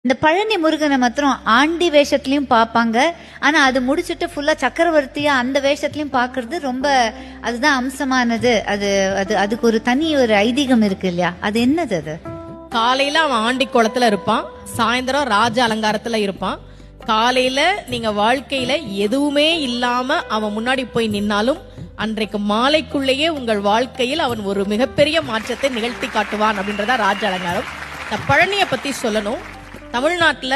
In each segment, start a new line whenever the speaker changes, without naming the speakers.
இந்த பழனி முருகனை மாத்திரம் ஆண்டி வேஷத்துலயும் பாப்பாங்க. ஆனா அது முடிச்சுட்டு ஃபுல்லா சக்கரவர்த்தியா அந்த வேஷத்துலயும் பாக்குறது ரொம்ப அதுதான் அம்சமானது. அது அது அதுக்கு ஒரு தனி ஒரு ஐதீகம் இருக்கு இல்லையா? அது என்னது? அது
காலையில அவன் ஆண்டி குளத்துல இருப்பான், சாயந்தரம் ராஜ அலங்காரத்துல இருப்பான். காலையில நீங்க வாழ்க்கையில எதுவுமே இல்லாம அவன் முன்னாடி போய் நின்னாலும் அன்றைக்கு மாலைக்குள்ளேயே உங்கள் வாழ்க்கையில் அவன் ஒரு மிகப்பெரிய மாற்றத்தை நிகழ்த்தி காட்டுவான் அப்படின்றதா ராஜ அலங்காரம். இந்த பழனியை பத்தி சொல்லணும். தமிழ்நாட்டுல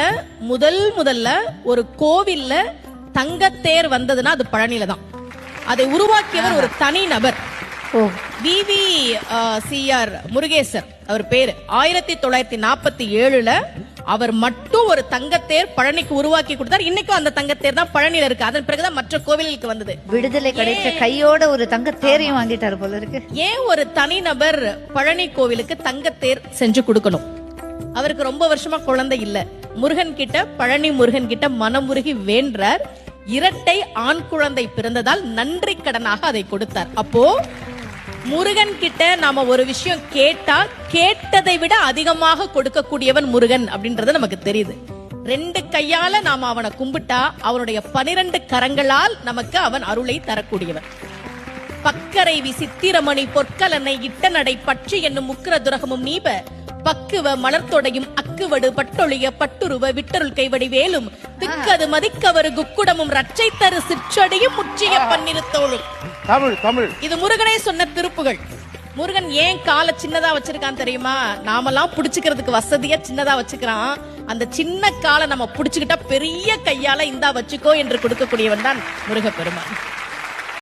முதல்ல ஒரு கோவில்ல தங்கத்தேர் வந்ததுன்னா அது பழனில தான். அதை உருவாக்கியவர் ஒரு தனி நபர். VVCR முருகேசர் அவர் பேரு. 1947 அவர் மட்டும் ஒரு தங்கத்தேர் பழனிக்கு உருவாக்கி கொடுத்தார். இன்னைக்கும் அந்த தங்கத்தேர் தான் பழனில இருக்கு. அதன் பிறகுதான் மற்ற கோவிலுக்கு வந்தது.
விடுதலை கிடைச்ச கையோட ஒரு தங்கத்தேரையும் வாங்கிட்டாரு போல இருக்கு.
ஏன் ஒரு தனி நபர் பழனி கோவிலுக்கு தங்கத்தேர் செஞ்சு கொடுக்கணும்? அவருக்கு ரொம்ப வருஷமா குழந்தை இல்ல. முருகன் கிட்ட, பழனி முருகன் கிட்ட மனமுருகி வேண்டார். இரட்டை ஆண் குழந்தை பிறந்ததால் நன்றி கடனாக அதை கொடுத்தார். அப்போ முருகன் கிட்ட நாம ஒரு விஷயம் கேட்டா கேட்டதை விட அதிகமாக கொடுக்கக்கூடியவன் முருகன் அப்படின்றது நமக்கு தெரியுது. 2 கையால நாம அவனை கும்பிட்டா அவனுடைய 12 கரங்களால் நமக்கு அவன் அருளை தரக்கூடியவன். பக்கரை விசித்திரமணி பொற்கலனை இட்ட நடை பற்றி என்னும் முக்கிர துரகமும் நீப பக்குவ மலர்த்தொடையும் அக்குவடு பட்டொழிய பட்டுருவ விட்டருள் கைவடி வேலும் திக்கது மதிக்கவரு குக்குடமும் ரச்சை தரு சிற்றடியும் முற்றிய பன்னிருத்தோளும்.
தமிழ்
இது முருகனே சொன்ன திருப்புகள். முருகன் ஏன் காலை சின்னதா வச்சிருக்கான் தெரியுமா? நாமெல்லாம் புடிச்சுக்கிறதுக்கு வசதியா சின்னதா வச்சுக்கிறான். அந்த சின்ன காலை நம்ம புடிச்சுக்கிட்டா பெரிய கையால இந்தா வச்சுக்கோ என்று கொடுக்கக்கூடியவன் தான் முருகப்பெருமான்.